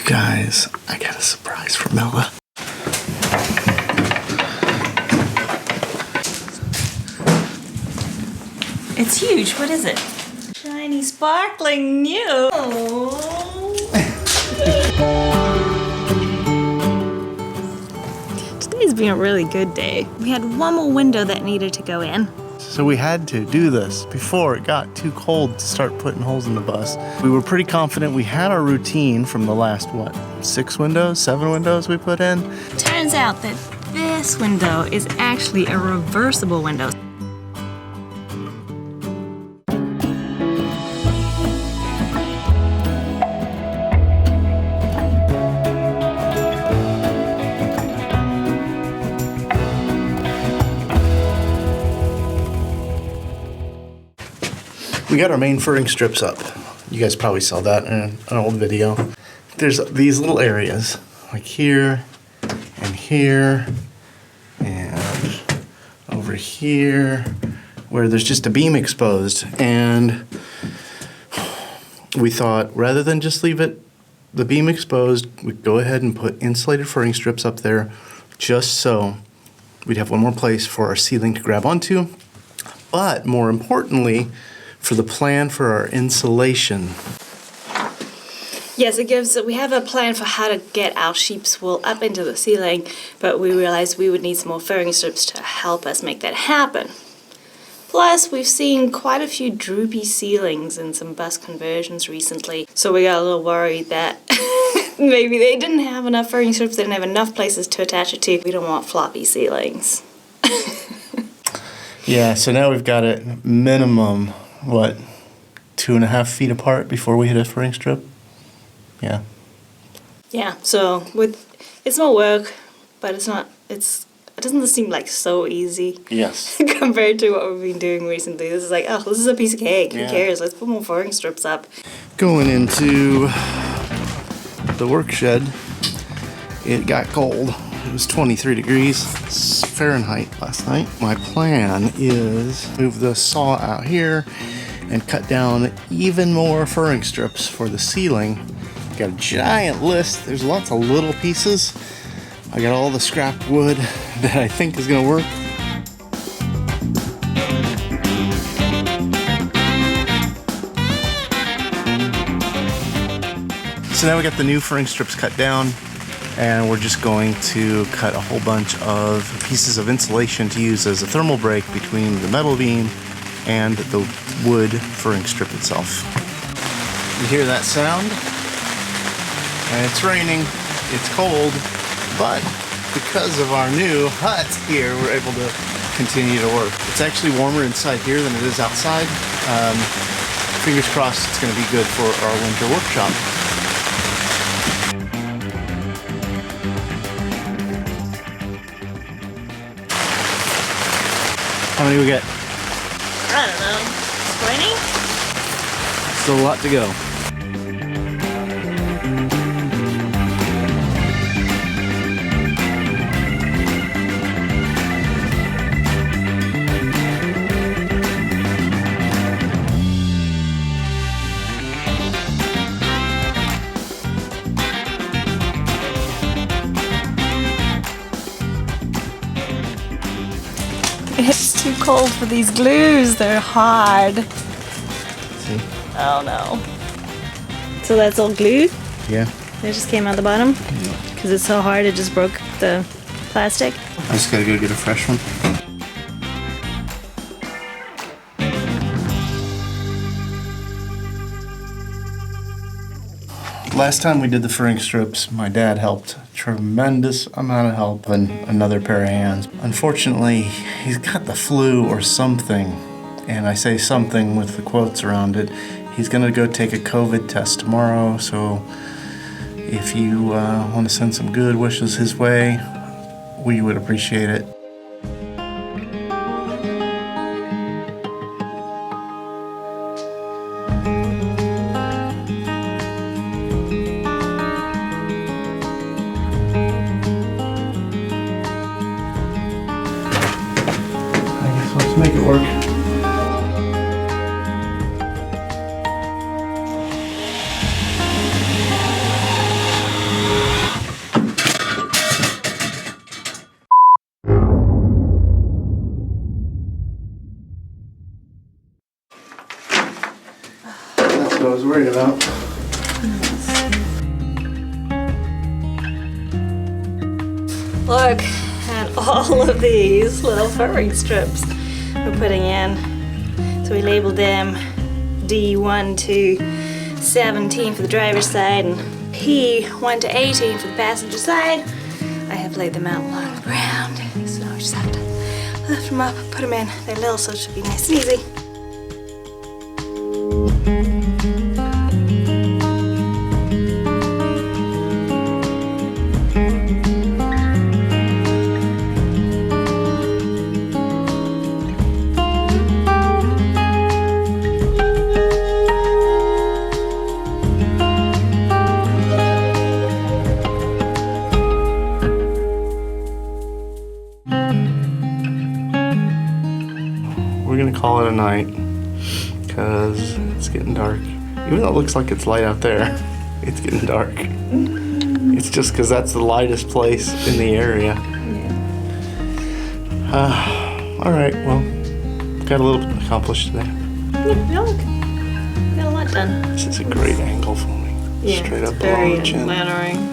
You guys, I got a surprise for Mella. It's huge. What is it? Shiny, sparkling new. Oh. Today's been a really good day. We had one more window that needed to go in. So we had to do this before it got too cold to start putting holes in the bus. We were pretty confident we had our routine from the last, what, 7 windows we put in? Turns out that this window is actually a reversible window. We got our main furring strips up. You guys probably saw that in an old video. There's these little areas, like here, and over here, where there's just a beam exposed. And we thought, rather than just leave the beam exposed, we'd go ahead and put insulated furring strips up there, just so we'd have one more place for our ceiling to grab onto. But more importantly, for the plan for our insulation. Yes, we have a plan for how to get our sheep's wool up into the ceiling, but we realized we would need some more furring strips to help us make that happen. Plus, we've seen quite a few droopy ceilings in some bus conversions recently, so we got a little worried that maybe they didn't have enough furring strips, they didn't have enough places to attach it to. We don't want floppy ceilings. Yeah, so now we've got it minimum, what, 2.5 feet apart before we hit a furring strip? Yeah. Yeah, so it's more work, but it doesn't seem like so easy. Yes. Compared to what we've been doing recently. This is like, oh, this is a piece of cake. Who cares? Let's put more furring strips up. Going into the work shed, it got cold. It was 23 degrees Fahrenheit last night. My plan is move the saw out here and cut down even more furring strips for the ceiling. Got a giant list. There's lots of little pieces. I got all the scrap wood that I think is gonna work. So now we got the new furring strips cut down, and we're just going to cut a whole bunch of pieces of insulation to use as a thermal break between the metal beam and the wood furring strip itself. You hear that sound? And it's raining, it's cold, but because of our new hut here, we're able to continue to work. It's actually warmer inside here than it is outside. Fingers crossed it's gonna be good for our winter workshop. How many we get? I don't know, 20? Still a lot to go. It's too cold for these glues. They're hard. See? Oh no. So that's all glue? Yeah. It just came out the bottom? Because it's so hard it just broke the plastic? I just gotta go get a fresh one. Last time we did the furring strips, my dad helped. Tremendous amount of help and another pair of hands. Unfortunately, he's got the flu or something, and I say something with the quotes around it. He's gonna go take a COVID test tomorrow, so if you want to send some good wishes his way, we would appreciate it. Let's make it work. worried about. Look at all of these little furring strips we're putting in. So we labeled them D1 to 17 for the driver's side and P1 to 18 for the passenger side. I have laid them out along the ground, so now we just have to lift them up, put them in. They're little, so it should be nice and easy. We're gonna call it a night because it's getting dark. Even though it looks like it's light out there, it's getting dark. It's just because that's the lightest place in the area. All right, well, got a little bit accomplished today. Yeah, look, we got a lot done. This is a great angle for me. Yeah, Straight up very below the chin. flattering.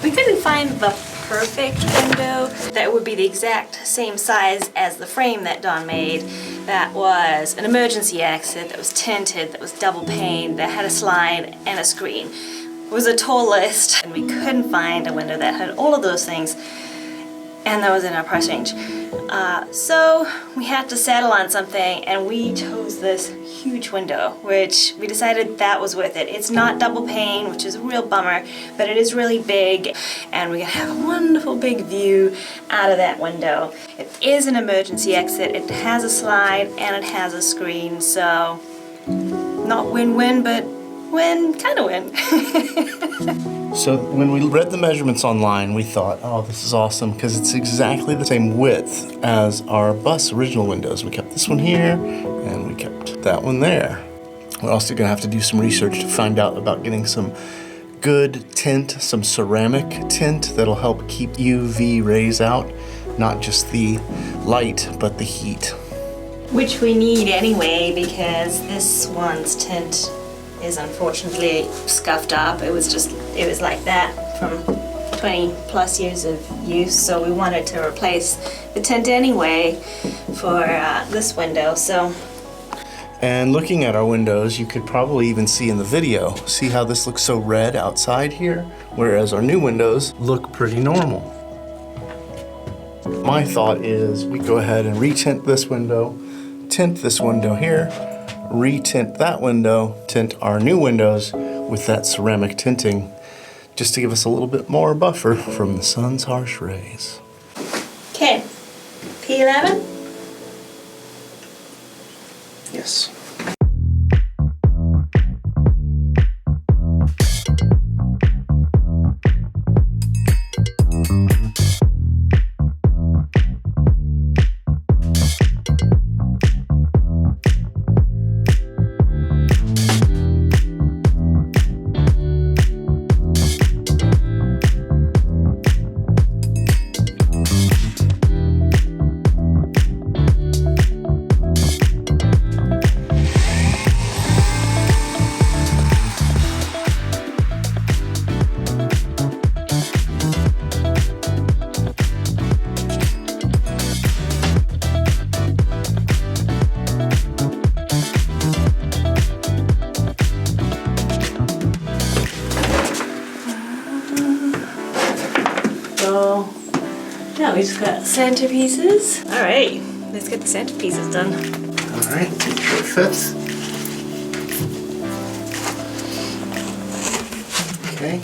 We couldn't find the perfect window that would be the exact same size as the frame that Dawn made. That was an emergency exit, that was tinted, that was double pane, that had a slide and a screen. It was a tall list, and we couldn't find a window that had all of those things, and that was in our price range. So we had to settle on something, and we chose this huge window, which we decided that was worth it. It's not double pane, which is a real bummer, but it is really big, and we're gonna have a wonderful big view out of that window. It is an emergency exit, it has a slide, and it has a screen, so not win-win, but win, kind of win. So when we read the measurements online, we thought, oh, this is awesome because it's exactly the same width as our bus original windows. We kept this one here and we kept that one there. We're also gonna have to do some research to find out about getting some good tint, some ceramic tint that'll help keep UV rays out, not just the light, but the heat. Which we need anyway because this one's tint is unfortunately scuffed up. It was like that from 20 plus years of use, so we wanted to replace the tint anyway for this window. So. And looking at our windows, you could probably even see in the video, see how this looks so red outside here, whereas our new windows look pretty normal. My thought is we go ahead and retint this window, tint this window here, retint that window, tint our new windows with that ceramic tinting, just to give us a little bit more buffer from the sun's harsh rays. Okay, P11? Yes. So now we just got centerpieces. All right, let's get the centerpieces done. All right, make sure it fits. Okay,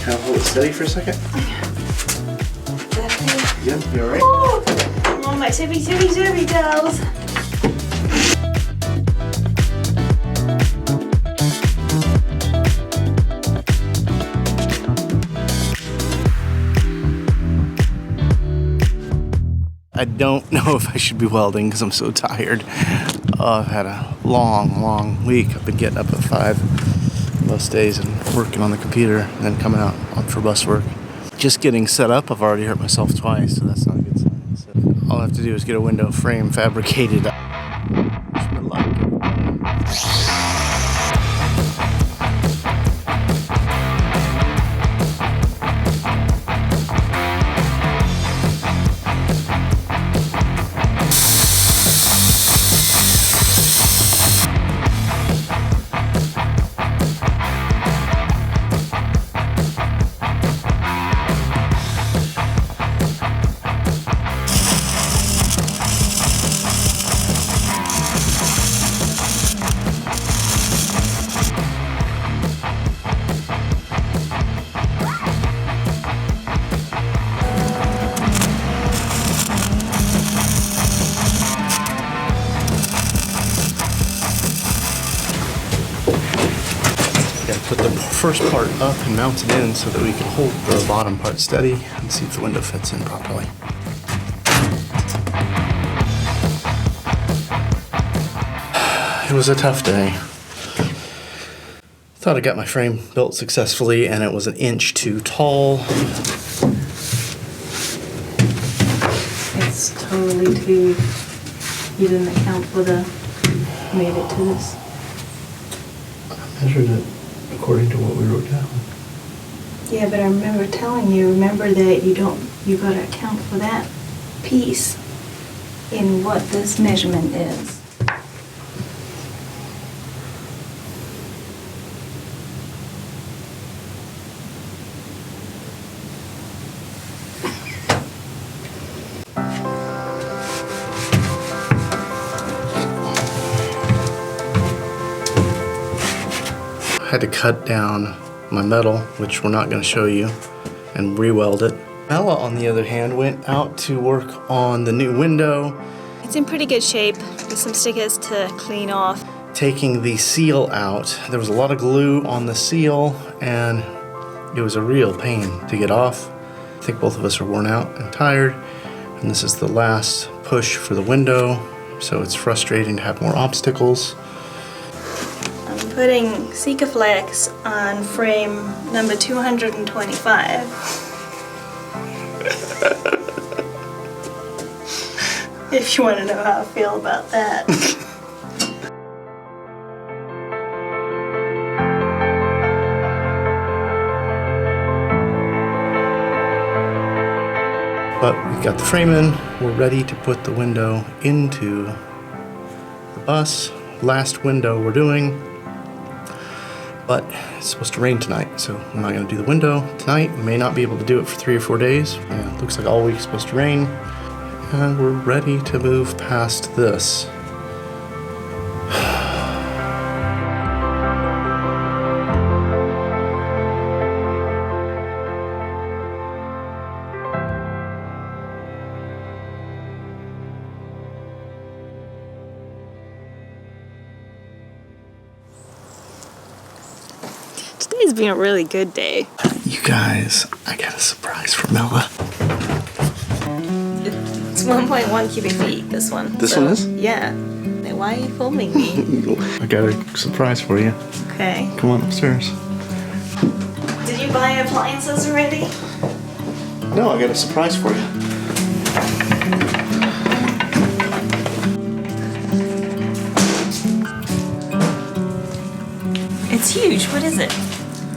kind of hold it steady for a second. Yep, you all right? Oh, my tippy toes. I don't know if I should be welding because I'm so tired. Oh, I've had a long week. I've been getting up at 5 most days and working on the computer and then coming out for bus work. Just getting set up, I've already hurt myself twice, so that's not a good sign. So all I have to do is get a window frame fabricated. Wish me luck. Put the first part up and mount it in so that we can hold the bottom part steady and see if the window fits in properly. It was a tough day. Thought I got my frame built successfully and it was an inch too tall. It's totally too, you didn't account for the, made it to this. I measured it according to what we wrote down. Yeah, but I remember telling you, remember that you gotta account for that piece in what this measurement is. Had to cut down my metal, which we're not going to show you, and re-weld it. Ella, on the other hand, went out to work on the new window. It's in pretty good shape with some stickers to clean off. Taking the seal out. There was a lot of glue on the seal, and it was a real pain to get off. I think both of us are worn out and tired, and this is the last push for the window, so it's frustrating to have more obstacles. Putting Sikaflex on frame number 225. If you want to know how I feel about that. But we got the frame in, we're ready to put the window into the bus. Last window we're doing. But it's supposed to rain tonight, so I'm not going to do the window tonight. We may not be able to do it for 3 or 4 days. Yeah, it looks like all week's supposed to rain. And we're ready to move past this. Today's been a really good day. You guys, I got a surprise for Mella. It's 1.1 cubic feet, this one. This one is? Yeah. Then why are you filming me? I got a surprise for you. Okay. Come on upstairs. Did you buy appliances already? No, I got a surprise for you. It's huge. What is it?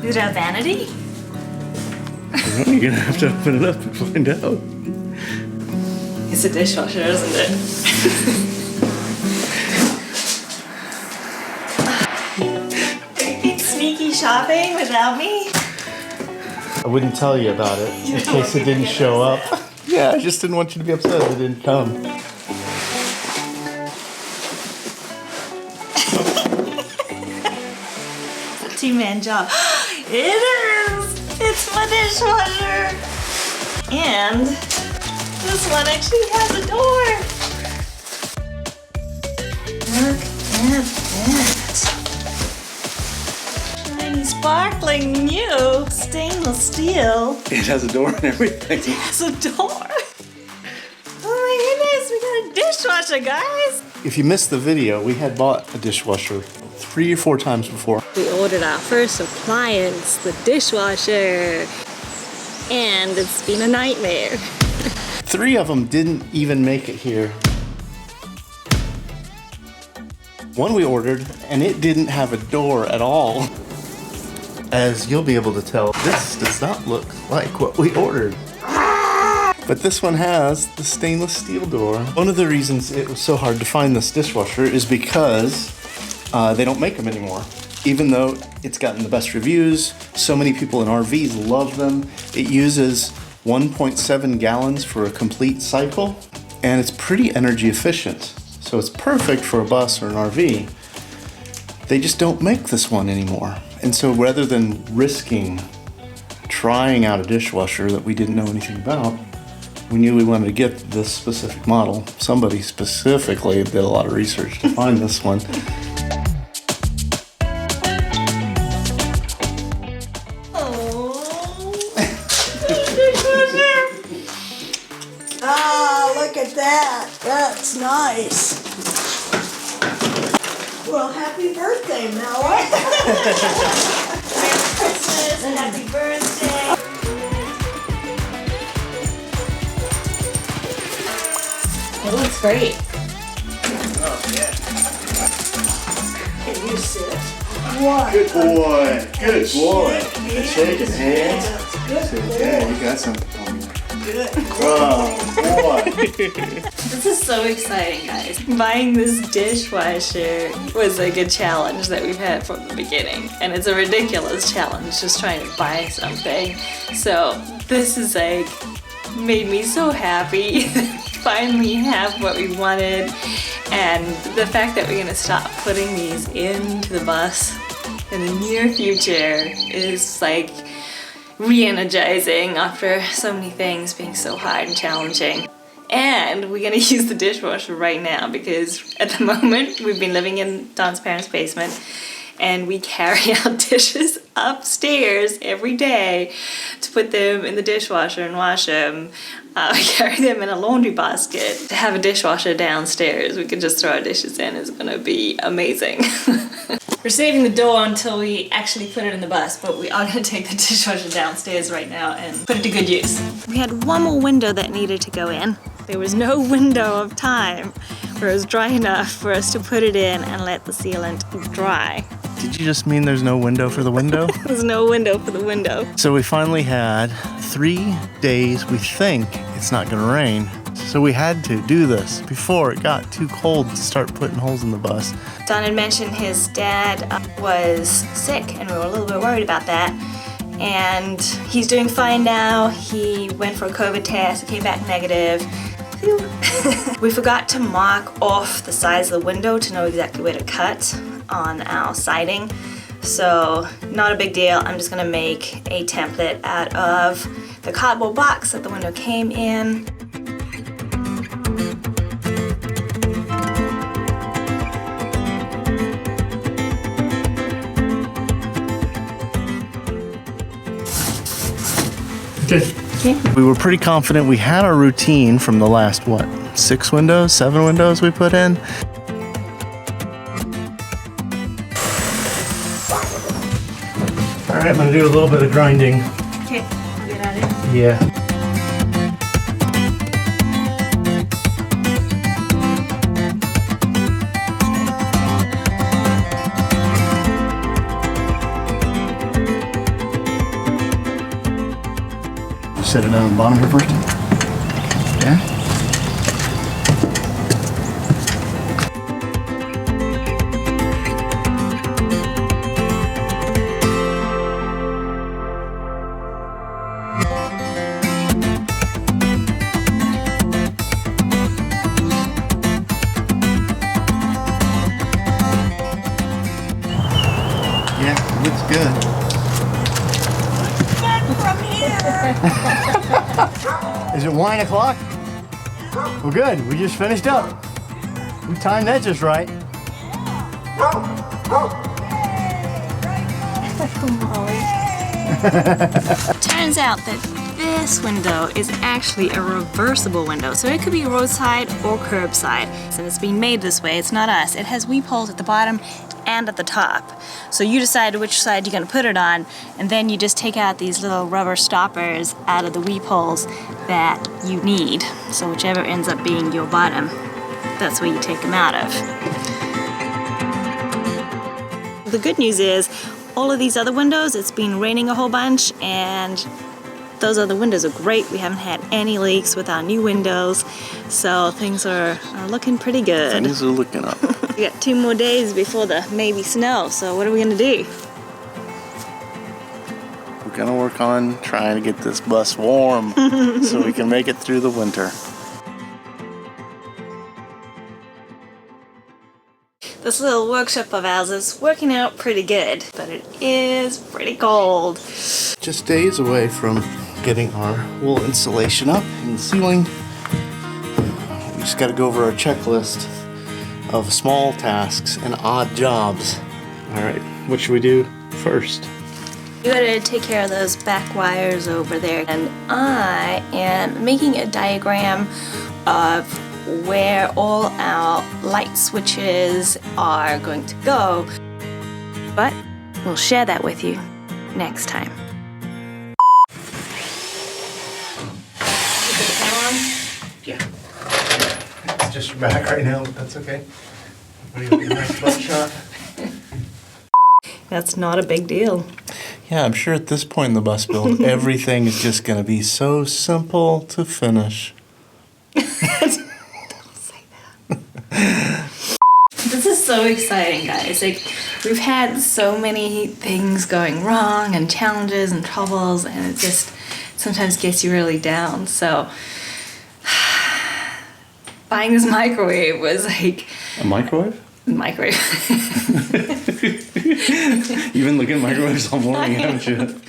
Is it a vanity? Well, you're gonna have to open it up and find out. It's a dishwasher, isn't it? Are you sneaky shopping without me? I wouldn't tell you about it in case it didn't show up. Yeah, I just didn't want you to be upset it didn't come. It's a two-man job. It is! It's my dishwasher! And this one actually has a door. Look at that. Shiny, sparkling, new stainless steel. It has a door and everything. It has a door. Oh my goodness, we got a dishwasher, guys. If you missed the video, we had bought a dishwasher 3 or 4 times before. We ordered our first appliance, the dishwasher, and it's been a nightmare. 3 of them didn't even make it here. One we ordered, and it didn't have a door at all. As you'll be able to tell, this does not look like what we ordered. But this one has the stainless steel door. One of the reasons it was so hard to find this dishwasher is because they don't make them anymore. Even though it's gotten the best reviews, so many people in RVs love them. It uses 1.7 gallons for a complete cycle, and it's pretty energy efficient. So it's perfect for a bus or an RV. They just don't make this one anymore. And so rather than risking trying out a dishwasher that we didn't know anything about, we knew we wanted to get this specific model. Somebody specifically did a lot of research to find this one. Ah, look at that. That's nice. Well, happy birthday, Melanie. Merry Christmas and happy birthday. It looks great. Oh, yeah. Can you sit? What? Good boy. Good boy. Good shaking hands. Good boy. Yeah, you got something for me. Good. Oh, boy. This is so exciting, guys. Buying this dishwasher was like a challenge that we've had from the beginning. And it's a ridiculous challenge just trying to buy something. So this is like made me so happy. Finally have what we wanted, and the fact that we're gonna stop putting these into the bus in the near future is like re-energizing after so many things being so hard and challenging. And we're gonna use the dishwasher right now because at the moment we've been living in Don's parents' basement and we carry our dishes upstairs every day to put them in the dishwasher and wash them. We carry them in a laundry basket. To have a dishwasher downstairs we can just throw our dishes in is gonna be amazing. We're saving the door until we actually put it in the bus, but we are gonna take the dishwasher downstairs right now and put it to good use. We had one more window that needed to go in. There was no window of time where it was dry enough for us to put it in and let the sealant dry. Did you just mean there's no window for the window? There's no window for the window. So we finally had 3 days we think it's not gonna rain. So we had to do this before it got too cold to start putting holes in the bus. Don had mentioned his dad was sick and we were a little bit worried about that. And he's doing fine now. He went for a COVID test, he came back negative. Phew. We forgot to mark off the size of the window to know exactly where to cut on our siding. So not a big deal. I'm just gonna make a template out of the cardboard box that the window came in. Okay. We were pretty confident we had our routine from the last, 6 windows, 7 windows we put in. All right, I'm gonna do a little bit of grinding. Okay, get at it. Yeah. Set it down on the bottom here first. Yeah. Yeah, it looks good. From here. Is it wine o'clock? Well, good. We just finished up. We timed that just right. Turns out that this window is actually a reversible window, so it could be roadside or curbside. And it's being made this way, it's not us. It has weep holes at the bottom and at the top. So you decide which side you're gonna put it on, and then you just take out these little rubber stoppers out of the weep holes that you need. So whichever ends up being your bottom, that's where you take them out of. The good news is, all of these other windows, it's been raining a whole bunch, and those other windows are great. We haven't had any leaks with our new windows, so things are looking pretty good. Things are looking up. We got 2 more days before the maybe snow, so what are we gonna do? We're gonna work on trying to get this bus warm so we can make it through the winter. This little workshop of ours is working out pretty good, but it is pretty cold. Just days away from getting our wool insulation up in the ceiling. We just gotta go over our checklist of small tasks and odd jobs. All right, what should we do first? You gotta take care of those back wires over there, and I am making a diagram of where all our light switches are going to go, but we'll share that with you next time. Yeah. It's just your back right now, but that's okay. What do you want, a nice butt shot? That's not a big deal. Yeah, I'm sure at this point in the bus build, everything is just gonna be so simple to finish. This is so exciting, guys. Like, we've had so many things going wrong and challenges and troubles, and it just sometimes gets you really down. So buying this microwave was like... A microwave? Microwave. You've been looking at microwaves all morning, haven't you?